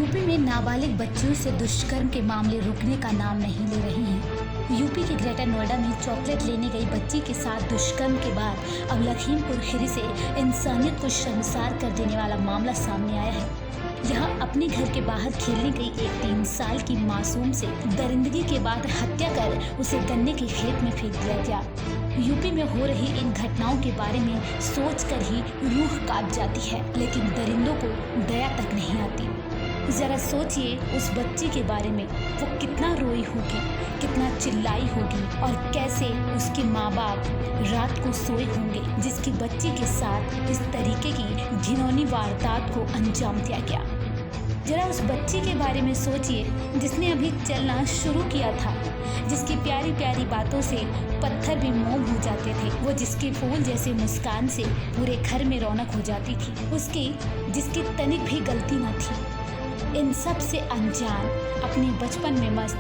UP में नाबालिग बच्चियों से दुष्कर्म के मामले रुकने का नाम नहीं ले रहे हैं। यूपी के ग्रेटर नोएडा में चॉकलेट लेने गई बच्ची के साथ दुष्कर्म के बाद अब लखीमपुर खीरी से इंसानियत को शर्मसार कर देने वाला मामला सामने आया है। यहाँ अपने घर के बाहर खेलने गई एक 3 साल की मासूम से दरिंदगी के बाद हत्या कर उसे गन्ने के खेत में फेंक दिया गया। यूपी में हो रही इन घटनाओं के बारे में सोचकर ही रूह कांप जाती है, लेकिन दरिंदों को दया तक नहीं आती। जरा सोचिए उस बच्ची के बारे में, वो कितना रोई होगी, कितना चिल्लाई होगी और कैसे उसके माँ बाप रात को सोए होंगे जिसकी बच्ची के साथ इस तरीके की घिनौनी वारदात को अंजाम दिया गया। जरा उस बच्ची के बारे में सोचिए जिसने अभी चलना शुरू किया था, जिसकी प्यारी प्यारी बातों से पत्थर भी मोम हो जाते थे, वो जिसके फूल जैसे मुस्कान से पूरे घर में रौनक हो जाती थी, उसकी जिसकी तनिक भी गलती न थी। इन सब से अनजान, अपने बचपन में मस्त,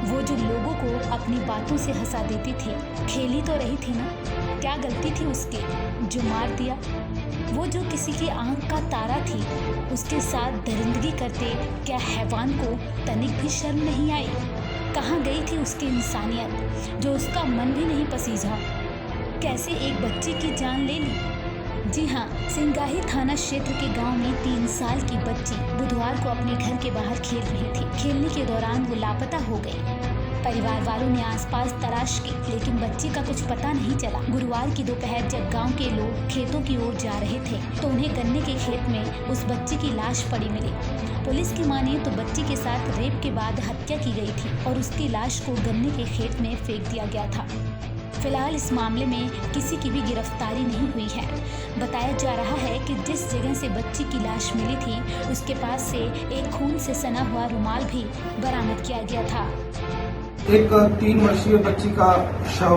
वो जो लोगों को अपनी बातों से हंसा देती थी, खेली तो रही थी ना, क्या गलती थी उसके जो मार दिया। वो जो किसी की आंख का तारा थी, उसके साथ दरिंदगी करते क्या हैवान को तनिक भी शर्म नहीं आई। कहाँ गई थी उसकी इंसानियत जो उसका मन भी नहीं पसीजा। कैसे एक बच्ची की जान ले ली। जी हाँ, सिंगाही थाना क्षेत्र के गांव में 3 साल की बच्ची बुधवार को अपने घर के बाहर खेल रही थी। खेलने के दौरान वो लापता हो गई। परिवार वालों ने आसपास तलाश की, लेकिन बच्ची का कुछ पता नहीं चला। गुरुवार की दोपहर जब गांव के लोग खेतों की ओर जा रहे थे तो उन्हें गन्ने के खेत में उस बच्ची की लाश पड़ी मिली। पुलिस की माने तो बच्ची के साथ रेप के बाद हत्या की गई थी और उसकी लाश को गन्ने के खेत में फेंक दिया गया था। फिलहाल इस मामले में किसी की भी गिरफ्तारी नहीं हुई है। बताया जा रहा है कि जिस जगह से बच्ची की लाश मिली थी उसके पास से एक खून से सना हुआ रुमाल भी बरामद किया गया था। एक 3 वर्षीय बच्ची का शव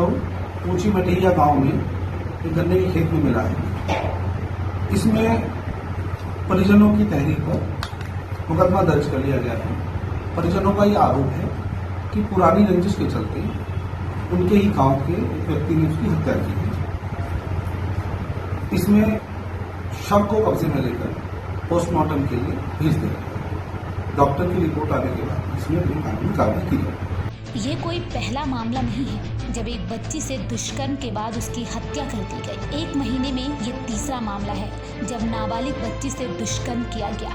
ऊंची मटिया गांव में एक गन्ने के खेत में मिला है। इसमें परिजनों की तहरीर पर मुकदमा दर्ज कर लिया गया है। परिजनों का यह आरोप है कि पुरानी रंजिश के चलते उनके ही गांव के एक व्यक्ति ने उसकी हत्या की है। इसमें शव को कब्जे में लेकर पोस्टमार्टम के लिए भेज दिया। डॉक्टर की रिपोर्ट आने के बाद इसमें कानूनी कार्रवाई की जाएगी। ये कोई पहला मामला नहीं है जब एक बच्ची से दुष्कर्म के बाद उसकी हत्या कर दी गई। 1 महीने में ये तीसरा मामला है जब नाबालिग बच्ची से दुष्कर्म किया गया।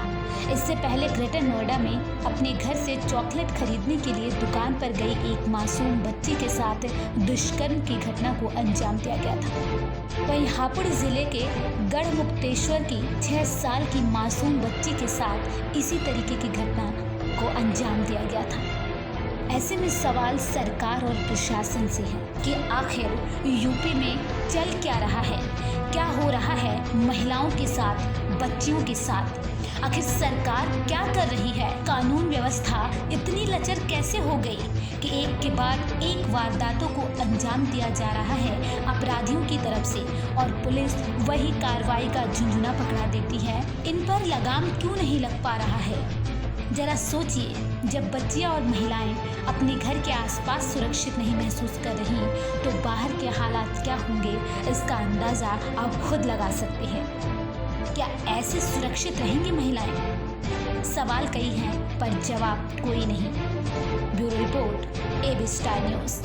इससे पहले ग्रेटर नोएडा में अपने घर से चॉकलेट खरीदने के लिए दुकान पर गई एक मासूम बच्ची के साथ दुष्कर्म की घटना को अंजाम दिया गया था। वहीं हापुड़ जिले के गढ़मुक्तेश्वर की 6 साल की मासूम बच्ची के साथ इसी तरीके की घटना को अंजाम दिया गया था। ऐसे में सवाल सरकार और प्रशासन से है कि आखिर यूपी में चल क्या रहा है, क्या हो रहा है महिलाओं के साथ, बच्चियों के साथ। आखिर सरकार क्या कर रही है। कानून व्यवस्था इतनी लचर कैसे हो गई कि एक के बाद एक वारदातों को अंजाम दिया जा रहा है अपराधियों की तरफ से, और पुलिस वही कार्रवाई का झुंझुना पकड़ा देती है। इन पर लगाम क्यों नहीं लग पा रहा है। जरा सोचिए, जब बच्चियां और महिलाएं अपने घर के आसपास सुरक्षित नहीं महसूस कर रही तो बाहर के हालात क्या होंगे, इसका अंदाजा आप खुद लगा सकते हैं। क्या ऐसे सुरक्षित रहेंगी महिलाएं? सवाल कई हैं पर जवाब कोई नहीं। Bureau report, AB Star news.